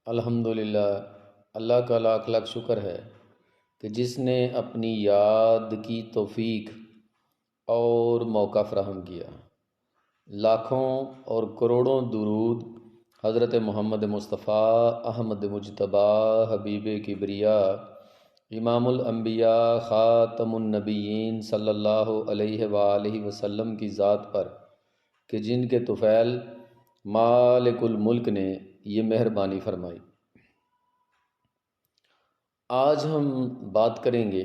الحمدللہ، اللہ کا لاکھ لاکھ شکر ہے کہ جس نے اپنی یاد کی توفیق اور موقع فراہم کیا۔ لاکھوں اور کروڑوں درود حضرت محمد مصطفیٰ احمد مجتبیٰ حبیب کبریا امام الانبیاء خاتم النبیین صلی اللہ علیہ وآلہ وسلم کی ذات پر کہ جن کے طفیل مالک الملک نے یہ مہربانی فرمائی۔ آج ہم بات کریں گے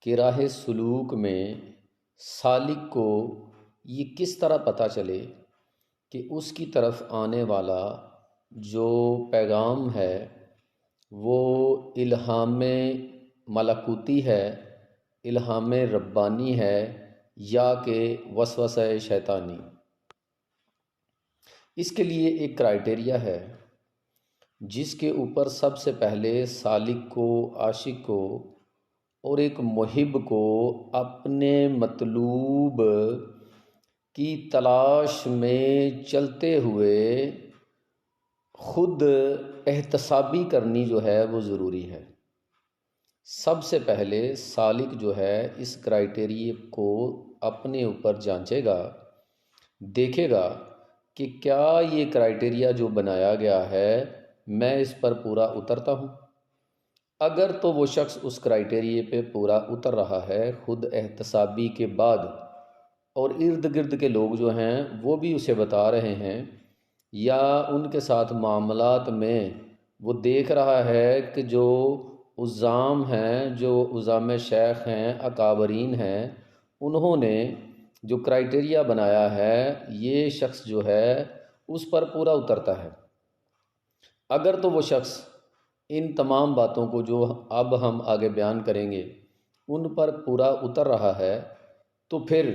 کہ راہ سلوک میں سالک کو یہ کس طرح پتہ چلے کہ اس کی طرف آنے والا جو پیغام ہے وہ الہام ملکوتی ہے، الہام ربانی ہے یا کہ وسوسہ شیطانی۔ اس کے لیے ایک کرائٹیریا ہے جس کے اوپر سب سے پہلے سالک کو، عاشق کو اور ایک محب کو اپنے مطلوب کی تلاش میں چلتے ہوئے خود احتسابی کرنی جو ہے وہ ضروری ہے۔ سب سے پہلے سالک جو ہے اس کرائٹیریے کو اپنے اوپر جانچے گا، دیکھے گا کہ کیا یہ کرائٹیریا جو بنایا گیا ہے میں اس پر پورا اترتا ہوں۔ اگر تو وہ شخص اس کرائٹیریے پہ پورا اتر رہا ہے خود احتسابی کے بعد، اور ارد گرد کے لوگ جو ہیں وہ بھی اسے بتا رہے ہیں یا ان کے ساتھ معاملات میں وہ دیکھ رہا ہے کہ جو عزام ہیں، جو عزام شیخ ہیں، اکابرین ہیں، انہوں نے جو کرائٹیریا بنایا ہے یہ شخص جو ہے اس پر پورا اترتا ہے۔ اگر تو وہ شخص ان تمام باتوں کو جو اب ہم آگے بیان کریں گے ان پر پورا اتر رہا ہے تو پھر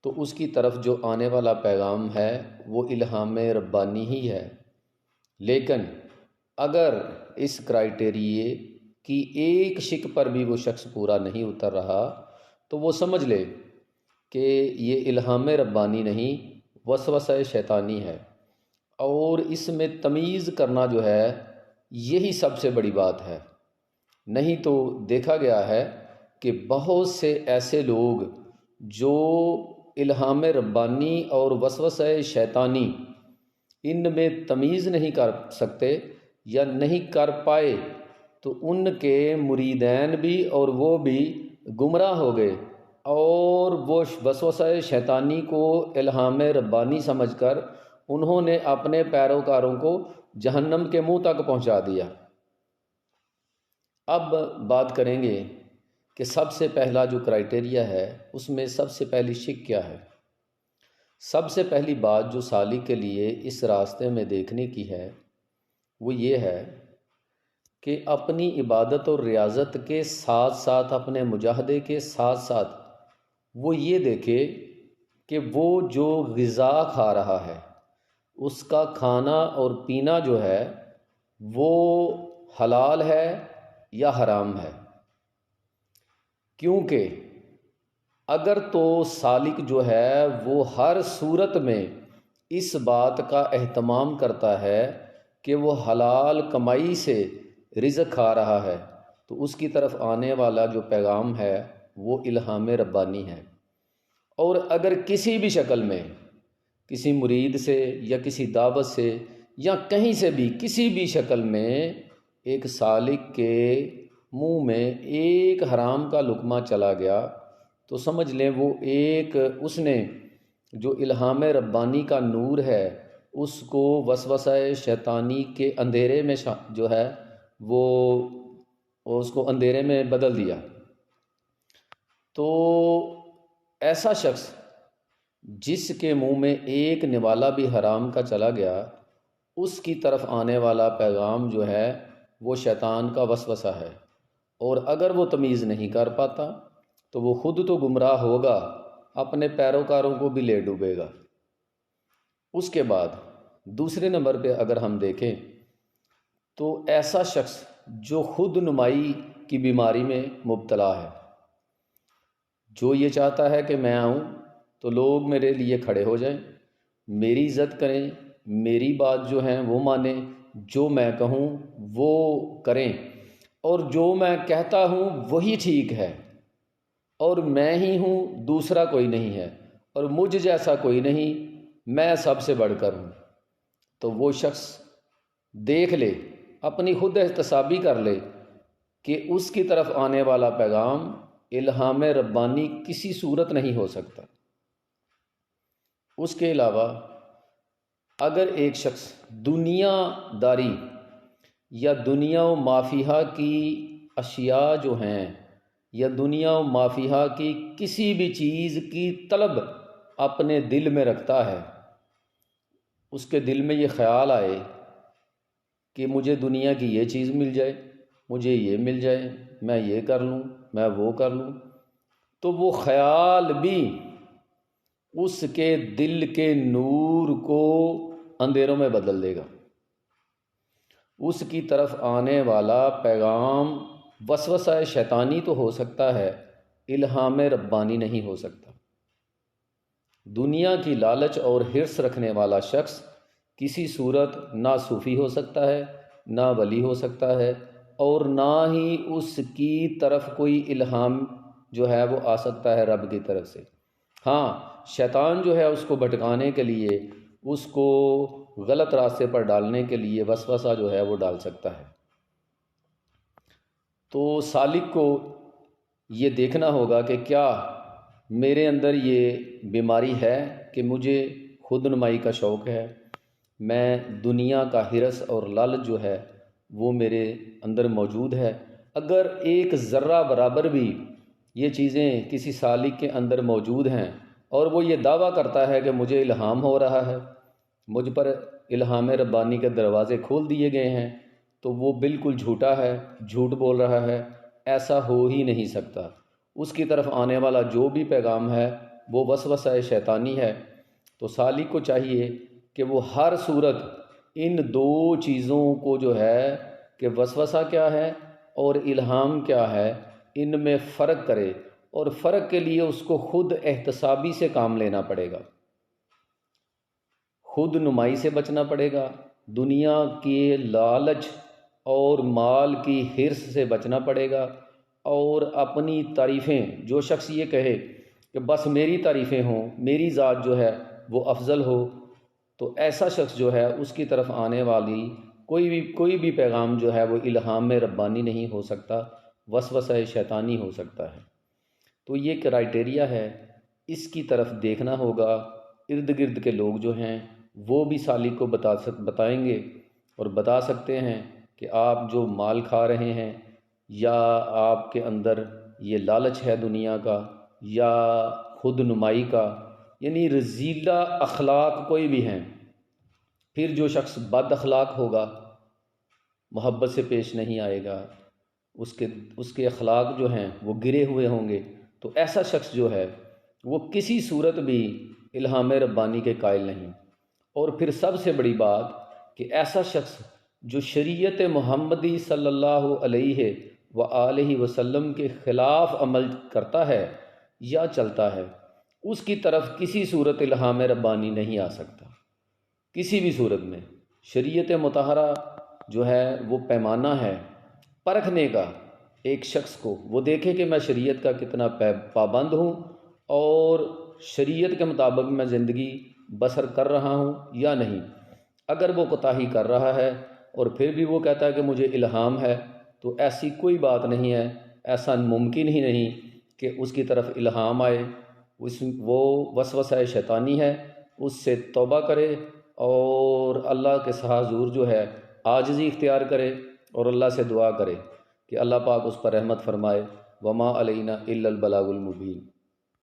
تو اس کی طرف جو آنے والا پیغام ہے وہ الہام ربانی ہی ہے۔ لیکن اگر اس کرائٹیریے کی ایک شک پر بھی وہ شخص پورا نہیں اتر رہا تو وہ سمجھ لے کہ یہ الہام ربانی نہیں، وسوسہ شیطانی ہے، اور اس میں تمیز کرنا جو ہے یہی سب سے بڑی بات ہے۔ نہیں تو دیکھا گیا ہے کہ بہت سے ایسے لوگ جو الہام ربانی اور وسوسہ شیطانی ان میں تمیز نہیں کر سکتے یا نہیں کر پائے تو ان کے مریدین بھی اور وہ بھی گمراہ ہو گئے، اور وہ وسوسہ شیطانی کو الہام ربانی سمجھ کر انہوں نے اپنے پیروکاروں کو جہنم کے منہ تک پہنچا دیا۔ اب بات کریں گے کہ سب سے پہلا جو کرائٹیریا ہے اس میں سب سے پہلی شک کیا ہے۔ سب سے پہلی بات جو سالک کے لیے اس راستے میں دیکھنے کی ہے وہ یہ ہے کہ اپنی عبادت اور ریاضت کے ساتھ ساتھ، اپنے مجاہدے کے ساتھ ساتھ وہ یہ دیکھے کہ وہ جو غذا کھا رہا ہے اس کا کھانا اور پینا جو ہے وہ حلال ہے یا حرام ہے۔ کیونکہ اگر تو سالک جو ہے وہ ہر صورت میں اس بات کا اہتمام کرتا ہے کہ وہ حلال کمائی سے رزق کھا رہا ہے تو اس کی طرف آنے والا جو پیغام ہے وہ الہام ربانی ہے۔ اور اگر کسی بھی شکل میں کسی مرید سے یا کسی دعوت سے یا کہیں سے بھی کسی بھی شکل میں ایک سالک کے منہ میں ایک حرام کا لقمہ چلا گیا تو سمجھ لیں وہ ایک اس نے جو الہام ربانی کا نور ہے اس کو وسوسہ شیطانی کے اندھیرے میں جو ہے وہ اس کو اندھیرے میں بدل دیا۔ تو ایسا شخص جس کے منہ میں ایک نوالا بھی حرام کا چلا گیا اس کی طرف آنے والا پیغام جو ہے وہ شیطان کا وسوسہ ہے، اور اگر وہ تمیز نہیں کر پاتا تو وہ خود تو گمراہ ہوگا، اپنے پیروکاروں کو بھی لے ڈوبے گا۔ اس کے بعد دوسرے نمبر پہ اگر ہم دیکھیں تو ایسا شخص جو خود نمائی کی بیماری میں مبتلا ہے، جو یہ چاہتا ہے کہ میں آؤں تو لوگ میرے لیے کھڑے ہو جائیں، میری عزت کریں، میری بات جو ہیں وہ مانیں، جو میں کہوں وہ کریں، اور جو میں کہتا ہوں وہی ٹھیک ہے، اور میں ہی ہوں، دوسرا کوئی نہیں ہے، اور مجھ جیسا کوئی نہیں، میں سب سے بڑھ کر ہوں۔ تو وہ شخص دیکھ لے، اپنی خود احتسابی کر لے کہ اس کی طرف آنے والا پیغام الہام ربانی کسی صورت نہیں ہو سکتا۔ اس کے علاوہ اگر ایک شخص دنیا داری یا دنیا و مافیہا کی اشیاء جو ہیں، یا دنیا و مافیہا کی کسی بھی چیز کی طلب اپنے دل میں رکھتا ہے، اس کے دل میں یہ خیال آئے کہ مجھے دنیا کی یہ چیز مل جائے، مجھے یہ مل جائے، میں یہ کر لوں، میں وہ کر لوں، تو وہ خیال بھی اس کے دل کے نور کو اندھیروں میں بدل دے گا۔ اس کی طرف آنے والا پیغام وسوسہ شیطانی تو ہو سکتا ہے، الہام ربانی نہیں ہو سکتا۔ دنیا کی لالچ اور حرص رکھنے والا شخص کسی صورت نہ صوفی ہو سکتا ہے، نہ ولی ہو سکتا ہے، اور نہ ہی اس کی طرف کوئی الہام جو ہے وہ آ سکتا ہے رب کی طرف سے۔ ہاں، شیطان جو ہے اس کو بھٹکانے کے لیے، اس کو غلط راستے پر ڈالنے کے لیے وسوسہ جو ہے وہ ڈال سکتا ہے۔ تو سالک کو یہ دیکھنا ہوگا کہ کیا میرے اندر یہ بیماری ہے کہ مجھے خود نمائی کا شوق ہے، میں دنیا کا حرص اور لالچ جو ہے وہ میرے اندر موجود ہے۔ اگر ایک ذرہ برابر بھی یہ چیزیں کسی سالک کے اندر موجود ہیں اور وہ یہ دعویٰ کرتا ہے کہ مجھے الہام ہو رہا ہے، مجھ پر الہام ربانی کے دروازے کھول دیے گئے ہیں، تو وہ بالکل جھوٹا ہے، جھوٹ بول رہا ہے، ایسا ہو ہی نہیں سکتا۔ اس کی طرف آنے والا جو بھی پیغام ہے وہ وسوسہ شیطانی ہے۔ تو سالک کو چاہیے کہ وہ ہر صورت ان دو چیزوں کو جو ہے کہ وسوسہ کیا ہے اور الہام کیا ہے، ان میں فرق کرے، اور فرق کے لیے اس کو خود احتسابی سے کام لینا پڑے گا، خود نمائی سے بچنا پڑے گا، دنیا کے لالچ اور مال کی حرص سے بچنا پڑے گا، اور اپنی تعریفیں، جو شخص یہ کہے کہ بس میری تعریفیں ہوں، میری ذات جو ہے وہ افضل ہو، تو ایسا شخص جو ہے اس کی طرف آنے والی کوئی بھی پیغام جو ہے وہ الہام ربانی نہیں ہو سکتا، وسوسہ شیطانی ہو سکتا ہے۔ تو یہ کرائٹیریا ہے، اس کی طرف دیکھنا ہوگا۔ ارد گرد کے لوگ جو ہیں وہ بھی سالک کو بتائیں گے اور بتا سکتے ہیں کہ آپ جو مال کھا رہے ہیں، یا آپ کے اندر یہ لالچ ہے دنیا کا، یا خود نمائی کا، یعنی رذیلہ اخلاق کوئی بھی ہیں۔ پھر جو شخص بد اخلاق ہوگا، محبت سے پیش نہیں آئے گا، اس کے اخلاق جو ہیں وہ گرے ہوئے ہوں گے، تو ایسا شخص جو ہے وہ کسی صورت بھی الہام ربانی کے قائل نہیں۔ اور پھر سب سے بڑی بات کہ ایسا شخص جو شریعت محمدی صلی اللہ علیہ وآلہ وسلم کے خلاف عمل کرتا ہے یا چلتا ہے، اس کی طرف کسی صورت الہام ربانی نہیں آ سکتا، کسی بھی صورت میں۔ شریعت مطہرہ جو ہے وہ پیمانہ ہے پرکھنے کا، ایک شخص کو وہ دیکھے کہ میں شریعت کا کتنا پابند ہوں اور شریعت کے مطابق میں زندگی بسر کر رہا ہوں یا نہیں۔ اگر وہ کوتاہی کر رہا ہے اور پھر بھی وہ کہتا ہے کہ مجھے الہام ہے، تو ایسی کوئی بات نہیں ہے، ایسا ممکن ہی نہیں کہ اس کی طرف الہام آئے۔ وہ وسوسہ شیطانی ہے، اس سے توبہ کرے اور اللہ کے حضور جو ہے عاجزی اختیار کرے، اور اللہ سے دعا کرے کہ اللہ پاک اس پر رحمت فرمائے۔ وما علینا الا البلاغ المبین۔